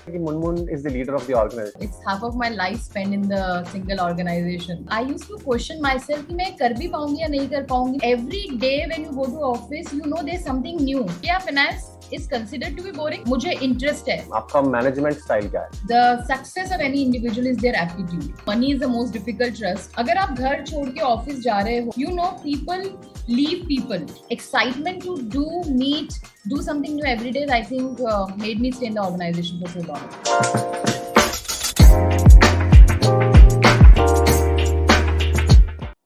Munmun is the leader of the organization. It's half of my life spent in the single organization. I used to question myself कि मैं कर भी पाऊंगी या नहीं कर पाऊंगी. Every day when you go to office, you know there's something new. क्या finance is considered to be boring? मुझे interest है. आपका management style क्या है? The success of any individual is their aptitude. Money is the most difficult trust. अगर आप घर छोड़ के ऑफिस जा रहे हो, you know people leave people. Excitement to do something new every day, I think made me stay in the organization for so long.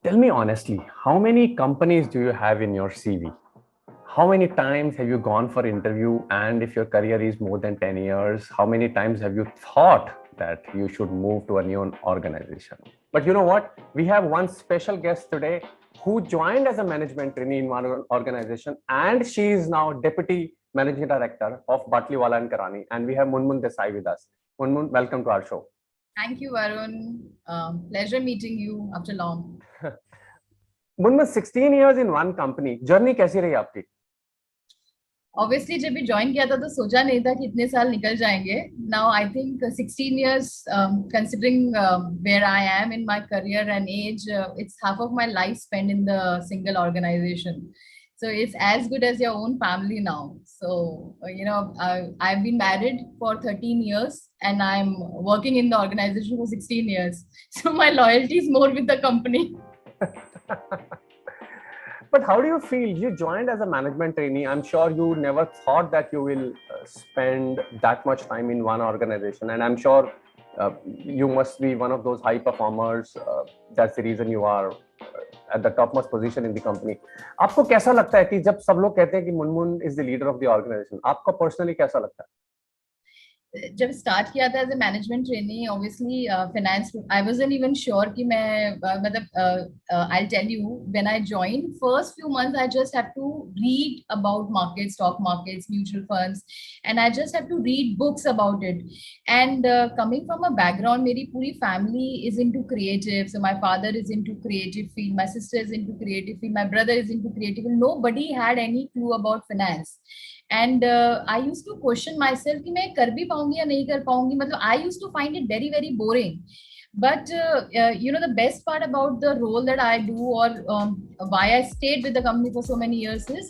Tell me honestly, how many companies do you have in your CV? How many times have you gone for interview? And if your career is more than 10 years, how many times have you thought that you should move to a new organization? But you know what? We have one special guest today who joined as a management trainee in one organization, and she is now Deputy Managing Director of Batliwala and Karani. And we have Munmun Desai with us. Munmun, welcome to our show. Thank you, Varun. Pleasure meeting you after long. Munmun, 16 years in one company. Journey कैसी रही आपकी? Obviously, जब भी join किया था तो सोचा नहीं था कि इतने साल निकल जाएंगे. Now I think 16 years, considering where I am in my career and age, it's half of my life spent in the single organization. So it's as good as your own family now. So I've been married for 13 years and I'm working in the organization for 16 years. So my loyalty is more with the company. But how do you feel? You joined as a management trainee. I'm sure you never thought that you will spend that much time in one organization. And I'm sure you must be one of those high performers. That's the reason you are at the topmost position in the company. आपको कैसा लगता है कि जब सब लोग कहते हैं कि Munmun is the leader of the organization? आपको personally कैसा लगता है? जब स्टार्ट किया था as a management trainee, obviously finance I wasn't even sure कि मैं मतलब I tell you when I join first few months I just have to read about markets, stock markets, mutual funds, and I just have to read books about it. And coming from a background, मेरी पूरी family is into creative. So my father is into creative field, my sister is into creative field, my brother is into creative. Nobody had any clue about finance. And I used to question myself कि मैं कर भी पाऊंगी या नहीं कर पाऊंगी. मतलब I used to find it very very boring. But the best part about the role that I do, or why I stayed with the company for so many years, is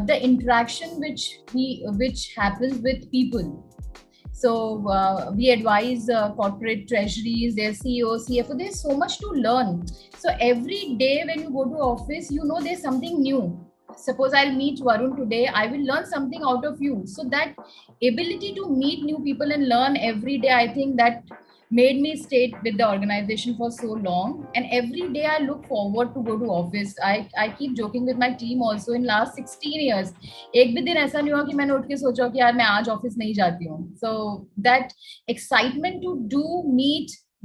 the interaction which happens with people. So we advise corporate treasuries, their CEO, CFO. There's so much to learn. So every day when you go to office, you know there's something new. Suppose I'll meet Varun today, I will learn something out of you. So that ability to meet new people and learn every day, I think that made me stay with the organization for so long. And every day I look forward to go to office. I keep joking with my team also. In last 16 years, एक भी दिन ऐसा नहीं हुआ कि मैंने उठ के सोचा कि यार मैं आज ऑफिस नहीं जाती हूँ. So that excitement to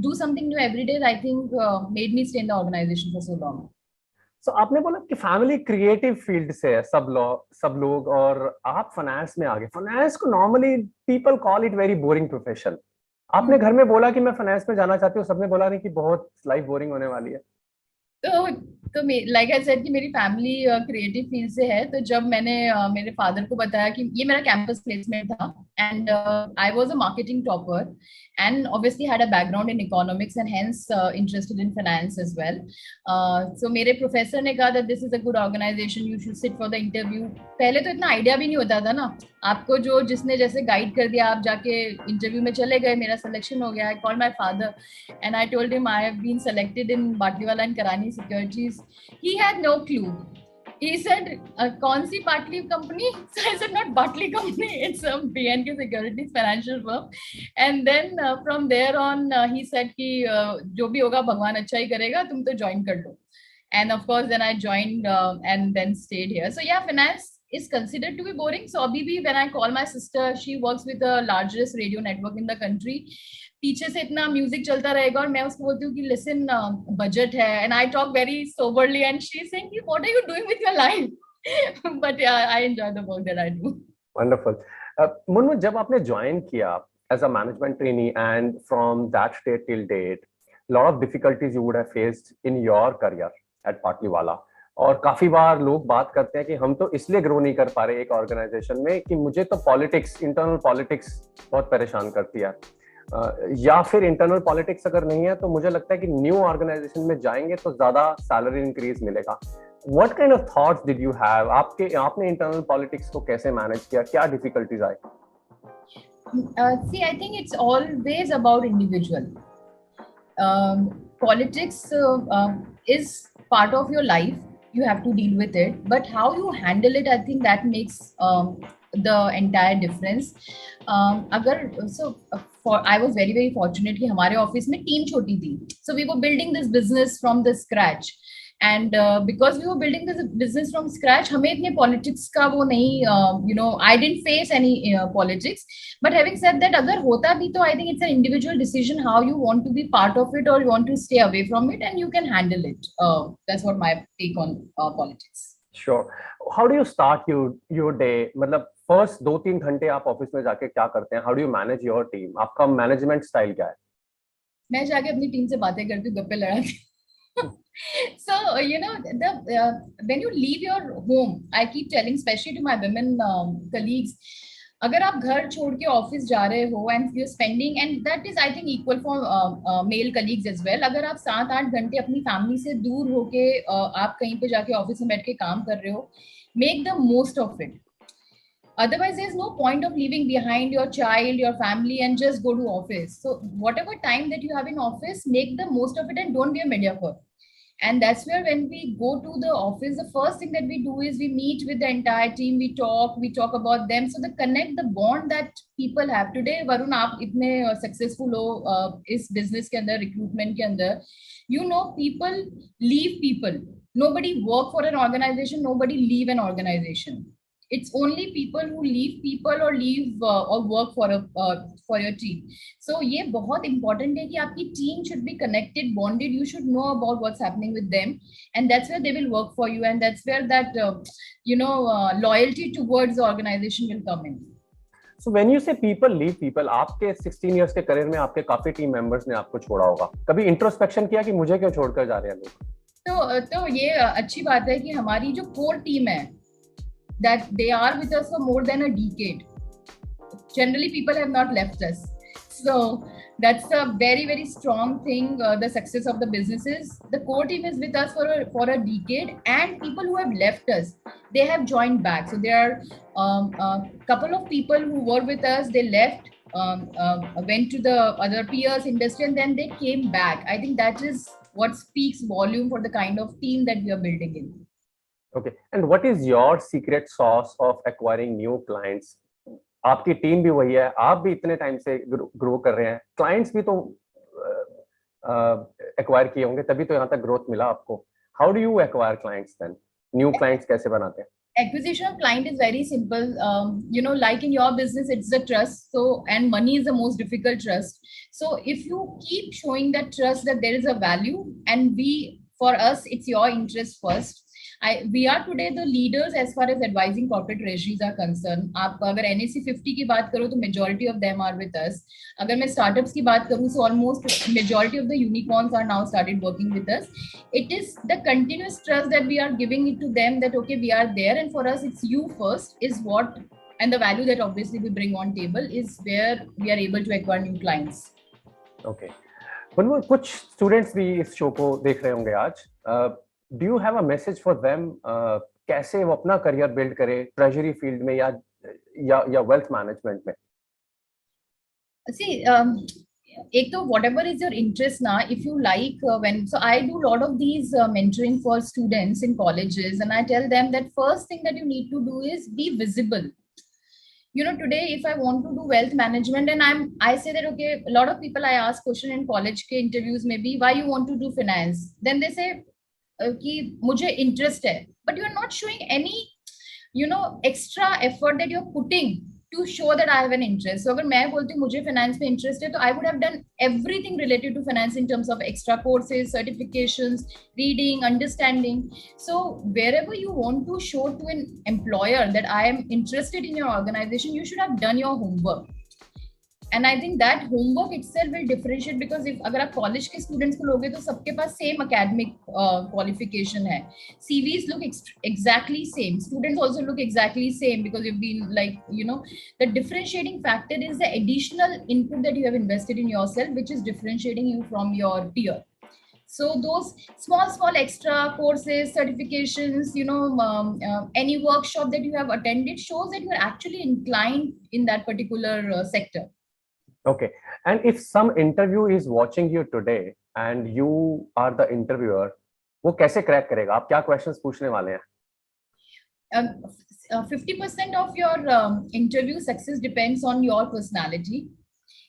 do something new every day, I think made me stay in the organization for so long. So आपने बोला कि फैमिली क्रिएटिव फील्ड से है सब लोग और आप फाइनेंस में आ गए. फाइनेंस को normally people call it very boring profession. आपने घर में बोला कि मैं फाइनेंस में जाना चाहती हूँ, सबने बोला नहीं कि बहुत लाइफ बोरिंग होने वाली है? तो लाइक आई सेड कि मेरी फैमिली क्रिएटिव फील्ड से है. तो जब मैंने मेरे फादर को बताया कि ये मेरा कैंपस प्लेसमेंट था, and I was a marketing topper and obviously had a background in economics and hence interested in finance as well. So मेरे प्रोफेसर ने कहा that this is a good organization, you should sit for the interview. पहले तो इतना idea भी नहीं होता था ना, आपको जिसने जैसे गाइड कर दिया आप जाके इंटरव्यू में चले गए. मेरा सिलेक्शन हो गया. I called my father and I told him I have been selected in Batliwala and Karani Securities. He had no clue. He said, "कौन सी बाटली company?" So I said, "Not Batley company. It's a B&K Securities financial firm." And then from there on, he said कि जो भी होगा भगवान अच्छा ही करेगा, तुम तो join कर लो. And of course, then I joined and then stayed here. So yeah, finance is considered to be boring. So abhi bhi, when I call my sister, she works with the largest radio network in the country. पीछे से इतना music चलता रहेगा और मैं उसको बोलती हूँ कि लिसन बजट है, and I talk very soberly and she is saying कि what are you doing with your life. But yeah I enjoy the work that I do. Wonderful. Munnu, जब आपने ज्वाइन किया as a management trainee and from that date till date, lot of difficulties you would have faced in your career at Batliwala. और काफी बार लोग बात करते हैं कि हम तो इसलिए ग्रो नहीं कर पा रहे एक ऑर्गेनाइजेशन में कि मुझे तो पॉलिटिक्स, इंटरनल पॉलिटिक्स बहुत परेशान करती है। या फिर इंटरनल पॉलिटिक्स अगर नहीं है तो मुझे लगता है कि न्यू ऑर्गेनाइजेशन में जाएंगे तो ज्यादा सैलरी इंक्रीज मिलेगा। What kind of thoughts did you have? आपने इंटरनल पॉलिटिक्स को कैसे मैनेज किया, क्या difficulties I? See, I think it's always about individual. Politics is part of your life. You have to deal with it, but how you handle it, I think that makes the entire difference. I was very very fortunate कि हमारे office में team छोटी थी, so we were building this business from the scratch. And because we were building this business from scratch, हमें इतने politics का वो नहीं, I didn't face any politics. But having said that, अगर होता भी तो I think it's an individual decision how you want to be part of it or you want to stay away from it, and you can handle it. That's what my take on politics. Sure. How do you start your day? मतलब first 2-3 घंटे आप office में जाके क्या करते हैं? How do you manage your team? आपका management style क्या है? मैं जाके अपनी टीम से बातें करती हूँ, गप्पे लड़ाती हूँ. So when you leave your home, I keep telling, especially to my women colleagues, अगर आप घर छोड़ के ऑफिस जा रहे हो and you're spending, and that is I think equal for male colleagues as well, अगर आप 7-8 घंटे अपनी फैमिली से दूर होके आप कहीं पे जाके ऑफिस में बैठ के काम कर रहे हो, make the most of it. Otherwise, there's no point of leaving behind your child, your family, and just go to office. So whatever time that you have in office, make the most of it and don't be a mediocre. And that's where when we go to the office, the first thing that we do is we meet with the entire team, we talk about them. So the connect, the bond that people have. Today, Varun, आप इतने successful हो इस business के अंदर, recruitment के अंदर, people leave people. Nobody work for an organization, nobody leave an organization. It's only people who leave people or leave or work for your team. So ये बहुत important है कि आपकी team should be connected, bonded. You should know about what's happening with them, and that's where they will work for you, and that's where that loyalty towards the organization will come in. So when you say people leave people, आपके 16 years के career में आपके काफी team members ने आपको छोड़ा होगा, कभी इंट्रोस्पेक्शन किया कि मुझे क्यों छोड़कर जा रहे हैं लोग? तो ये अच्छी बात है कि हमारी जो कोर टीम है, that they are with us for more than a decade. Generally, people have not left us. So that's a very, very strong thing. The success of the businesses. The core team is with us for a decade, and people who have left us, they have joined back. So there are a couple of people who were with us. They left, went to the other peers industry, and then they came back. I think that is what speaks volume for the kind of team that we are building in. Okay, and what is your secret sauce of acquiring new clients? आपकी team भी वही है, आप भी इतने time से grow कर रहे हैं, क्लाइंट्स भी तो एक्वायर किए होंगे, तभी तो यहाँ तक ग्रोथ मिला आपको. How do you acquire clients then? New clients कैसे बनाते हैं? Acquisition of client is very simple. Like in your business, it's the trust. So, and money is the most difficult trust. So if you keep showing that trust that there is a value, and for us, it's your interest first. We are today the leaders as far as advising corporate treasuries are concerned. आप अगर NSE 50 की बात करो तो majority of them are with us. अगर मैं startups की बात करूँ so almost majority of the unicorns are now started working with us. It is the continuous trust that we are giving it to them that okay, we are there, and for us it's you first is what, and the value that obviously we bring on table is where we are able to acquire new clients. Okay. कुछ students भी इस show को देख रहे होंगे आज. Do you have a message for them? कैसे वो अपना करियर बिल्ड करे ट्रेजरी फील्ड में या वेल्थ मैनेजमेंट में? See, एक तो whatever is your interest now, if you like, so I do a lot of these mentoring for students in colleges, and I tell them that first thing that you need to do is be visible. Today if I want to do wealth management, and I say that okay, a lot of people I ask question in college के interviews maybe, why you want to do finance, then they say कि मुझे interest है, but you are not showing any extra effort that you are putting to show that I have an interest. So अगर मैं बोलती हूँ मुझे finance में interest है, तो I would have done everything related to finance in terms of extra courses, certifications, reading, understanding. So wherever you want to show to an employer that I am interested in your organization, you should have done your homework. And I think that homework itself will differentiate, because if अगर आप college के students को लोगे तो सबके पास same academic qualification है. CVs look exactly same. Students also look exactly same, because you've been like, the differentiating factor is the additional input that you have invested in yourself, which is differentiating you from your peer. So those small extra courses, certifications, any workshop that you have attended shows that you are actually inclined in that particular sector. Okay. And if some interview is watching you today and you are the interviewer, वो कैसे crack करेगा? आप क्या questions पूछने वाले हैं? 50% of your interview success depends on your personality.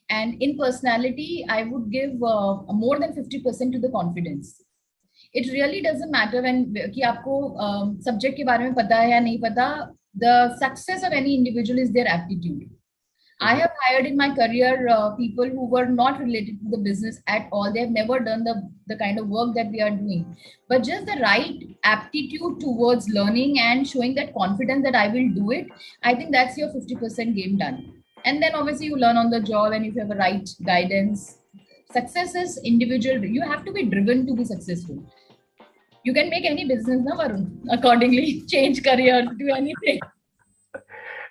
And in personality, I would give more than 50% to the confidence. It really doesn't matter when कि आपको subject के बारे में पता है या नहीं पता. The success of any individual is their aptitude. I have hired in my career people who were not related to the business at all. They have never done the kind of work that we are doing, but just the right aptitude towards learning and showing that confidence that I will do it. I think that's your 50% game done. And then obviously you learn on the job, and if you have a right guidance, success is individual. You have to be driven to be successful. You can make any business, na Varun? Accordingly, change careers, do anything.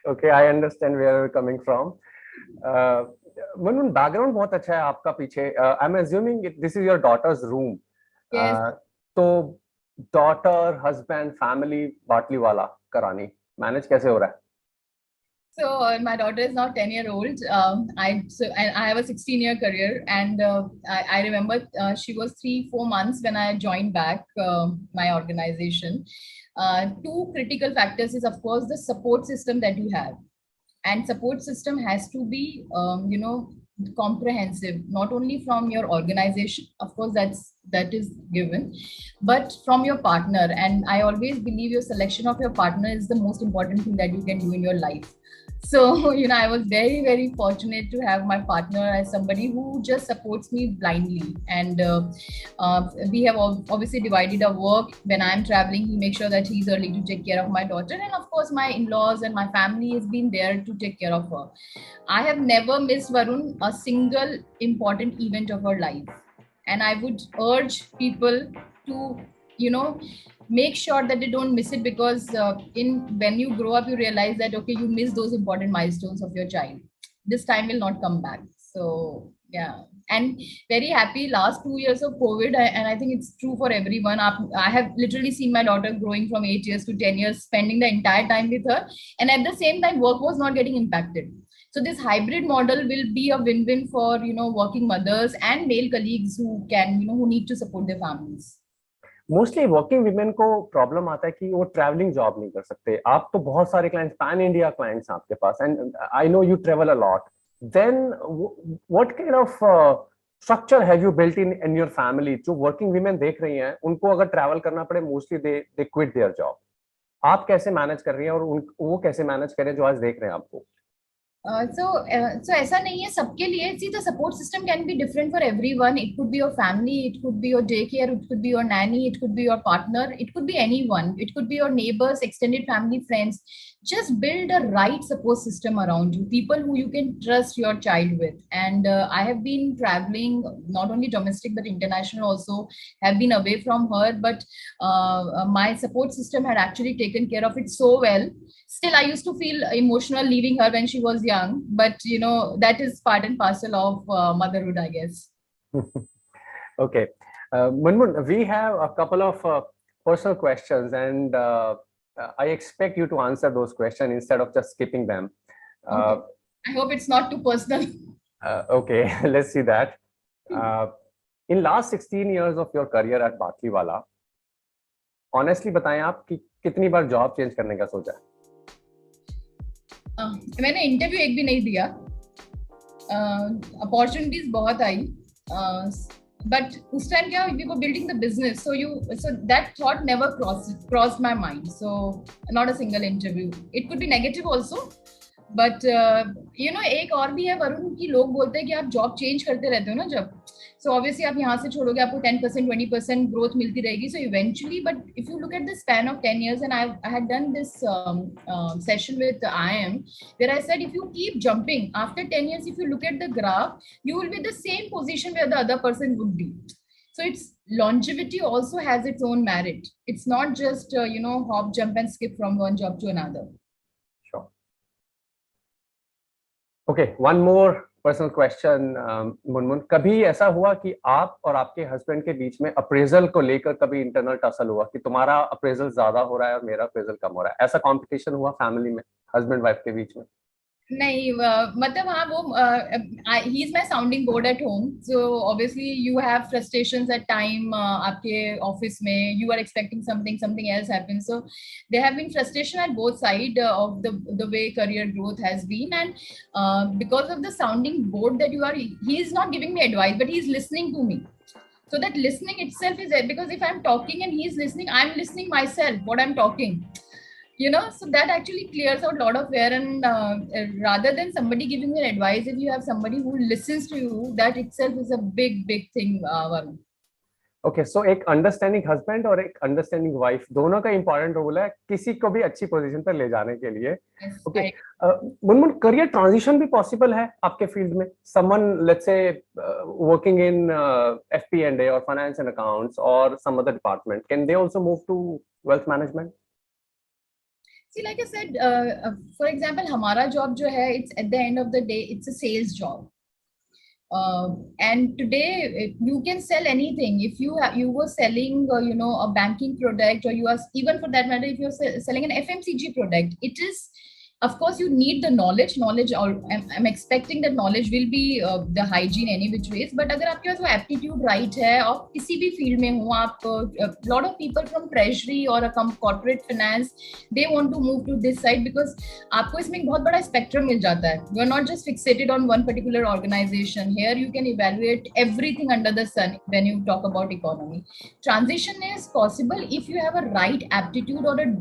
Okay, I understand where you're coming from. Munmun, background बहुत अच्छा है आपका पीछे. I'm assuming this is your daughter's room. Yes. तो daughter, husband, family, बाटली वाला करानी manage कैसे हो रहा है? So my daughter is now 10-year-old. I have a 16-year career, and I remember she was 3-4 months when I joined back my organization. Two critical factors is, of course, the support system that you have, and support system has to be comprehensive, not only from your organization, of course that is given, but from your partner. And I always believe your selection of your partner is the most important thing that you can do in your life. So, I was very, very fortunate to have my partner as somebody who just supports me blindly. And we have obviously divided our work. When I'm traveling, he makes sure that he's early to take care of my daughter. And of course, my in-laws and my family has been there to take care of her. I have never missed, Varun, a single important event of her life. And I would urge people to, make sure that they don't miss it, because when you grow up, you realize that, okay, you miss those important milestones of your child. This time will not come back. So, yeah. And very happy last 2 years of COVID. And I think it's true for everyone. I have literally seen my daughter growing from 8 years to 10 years, spending the entire time with her. And at the same time, work was not getting impacted. So this hybrid model will be a win-win for, working mothers and male colleagues who can, who need to support their families. Mostly working women को problem आता है कि वो travelling job नहीं कर सकते. आप तो बहुत सारे क्लाइंट्स, पैन इंडिया क्लाइंट्स आपके पास, and I know you travel a lot. Then what kind of structure have you built in your family? जो वर्किंग वीमेन देख रही हैं, उनको अगर ट्रैवल करना पड़े, mostly they quit their job. आप कैसे मैनेज कर रही हैं और वो कैसे मैनेज करें जो आज देख रहे हैं आपको? So ऐसा नहीं है सबके लिए. See, the support system can be different for everyone. It could be your family, it could be your daycare, it could be your nanny, it could be your partner, it could be anyone. It could be your neighbors, extended family, friends. Just build a right support system around you, people who you can trust your child with. And I have been traveling, not only domestic but international also, have been away from her, but my support system had actually taken care of it so well. Still, I used to feel emotional leaving her when she was young, but that is part and parcel of motherhood, I guess. Okay. Munmun, we have a couple of personal questions, and I expect you to answer those questions instead of just skipping them. Okay. I hope it's not too personal. Okay, let's see that. In last 16 years of your career at Batliwala, honestly बताएं आप कि कितनी बार job change करने का सोचा है? मैंने interview एक भी नहीं दिया. अपॉर्चुनिटीज बहुत आई, but उस टाइम क्या, we were building the business, so that thought never crossed my mind. So not a single interview. It could be negative also, but एक और भी है वरुण कि लोग बोलते हैं कि आप जॉब चेंज करते रहते हो ना जब, सो ऑब्वियसली आप यहाँ से छोड़ोगे आपको 10% 20% ग्रोथ मिलती रहेगी, so eventually, but if you look at the span of 10 years, and I had done this session with IM where I said if you keep jumping after 10 years, if you look at the graph, you will be the same position where the other person would be. So it's longevity also has its own merit. It's not just hop, jump and skip from one job to another. Sure. Okay, one more personal question Munmun, कभी ऐसा हुआ कि आप और आपके husband के बीच में appraisal को लेकर कभी इंटरनल टसल हुआ कि तुम्हारा अप्रेजल ज्यादा हो रहा है और मेरा अप्रेजल कम हो रहा है? ऐसा कंपटीशन हुआ फैमिली में हस्बैंड वाइफ के बीच में? नहीं, मतलब हाँ वो he is my sounding board at home, so obviously you have frustrations at time, आपके ऑफिस में you are expecting something, something else happen, so they have been frustration at both side of the way career growth has been, and because of the sounding board that you are, he is not giving me advice but he is listening to me. So that listening itself is it, because if I'm talking and he's listening, I'm listening myself what I'm talking, so that actually clears out a lot of fear, and rather than somebody giving you advice, if you have somebody who listens to you, that itself is a big thing, Varun. Okay, so एक understanding husband और एक understanding wife दोनों का important role है किसी को भी अच्छी पोजीशन पर ले जाने के लिए. Yes, okay, Munmun, career transition भी पॉसिबल है आपके फील्ड में? Someone let's say working in FP&A और फाइनेंस एंड अकाउंट्स और some other department, can they also move to wealth management? See, like I said, for example, हमारा job जो है, it's at the end of the day, it's a sales job. And today you can sell anything. If you were selling a banking product, or you are, even for that matter, if you're selling an FMCG product, it is, of course, you need the knowledge. I'm expecting that knowledge will be the hygiene any which ways. But अगर आपके पास वो aptitude right है, और किसी भी field में हो आप, lot of people from treasury or a corporate finance, they want to move to this side because आपको इसमें एक बहुत बड़ा spectrum मिल जाता है. You are not just fixated on one particular organization. Here you can evaluate everything under the sun when you talk about economy. Transition is possible if you have a right aptitude or a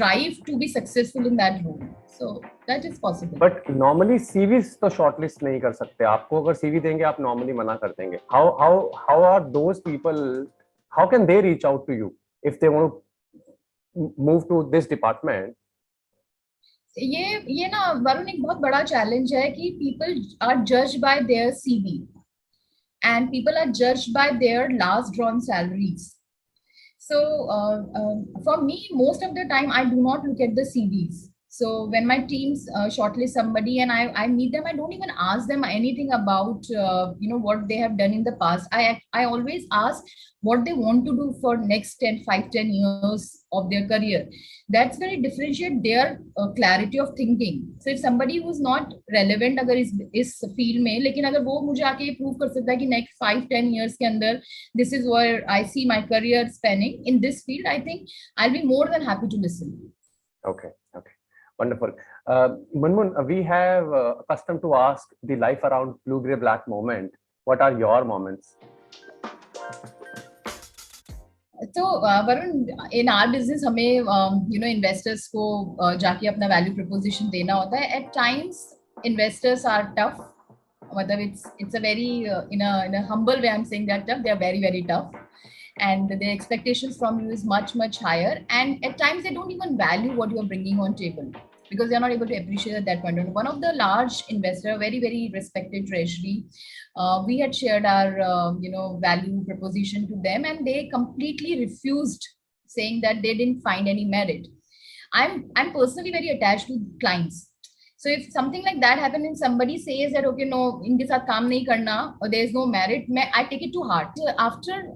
drive to be successful in that role. So that is possible. But normally CVs तो shortlist नहीं कर सकते. आपको अगर CV देंगे आप normally मना कर देंगे. How are those people? How can they reach out to you if they want to move to this department? ये ना वरुण एक बहुत बड़ा चैलेंज है कि people are judged by their CV and people are judged by their last drawn salaries. So for me, most of the time I do not look at the CVs. So when my teams shortlist somebody and I meet them, I don't even ask them anything about what they have done in the past. I always ask what they want to do for next 10 years of their career. That's very differentiate their clarity of thinking. So if somebody who's not relevant अगर इस field में, लेकिन अगर वो मुझे आके prove कर सकता है कि next 5-10 years के अंदर this is where I see my career spanning in this field, I think I'll be more than happy to listen. Okay. Wonderful. Munmun, we have accustomed to ask the life around blue, gray, black moment. What are your moments? So Varun, in our business हमें investors को जाके अपना value proposition देना होता है. At times investors are tough. मतलब it's a very in a humble way I'm saying that tough. They are very tough. And the expectations from you is much higher, and at times they don't even value what you are bringing on table because they are not able to appreciate at that point. One of the large investor, very respected treasury, we had shared our value proposition to them, and they completely refused, saying that they didn't find any merit. I'm personally very attached to clients. So if something like that happens and somebody says that, okay, no, इनके साथ काम नहीं करना, or there is no merit, I take it to heart. After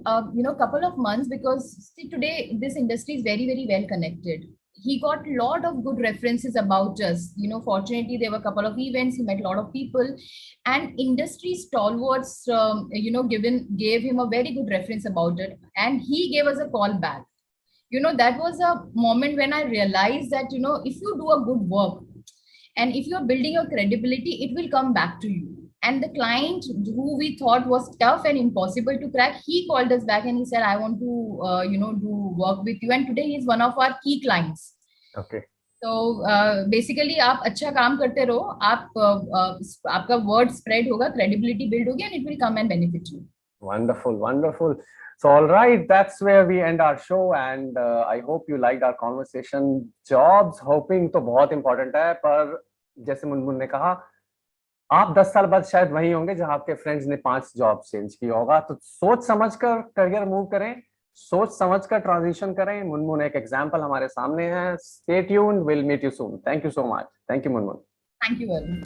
couple of months, because see, today this industry is very well connected. He got a lot of good references about us. Fortunately, there were a couple of events. He met a lot of people, and industry stalwarts, gave him a very good reference about it, and he gave us a call back. That was a moment when I realized that if you do a good work, and if you're building your credibility, it will come back to you. And the client who we thought was tough and impossible to crack, he called us back and he said, I want to, do work with you. And today he's one of our key clients. Okay. तो basically आप अच्छा काम करते रहो, आपका word spread होगा, credibility build होगी, and it will come and benefit you. Wonderful, wonderful. So, all right, that's where we end our show, and I hope you liked our conversation. Jobs hopping तो बहुत important है, पर जैसे मुनमुन ने कहा, आप 10 साल बाद शायद वहीं होंगे जहां आपके फ्रेंड्स ने 5 जॉब चेंज किया होगा. तो सोच समझकर करियर मूव करें, सोच समझकर ट्रांजिशन करें. मुनमुन एक एग्जांपल हमारे सामने है. Stay tuned, will meet you soon. Thank you so much. Thank you Munmun. Thank you, Varun.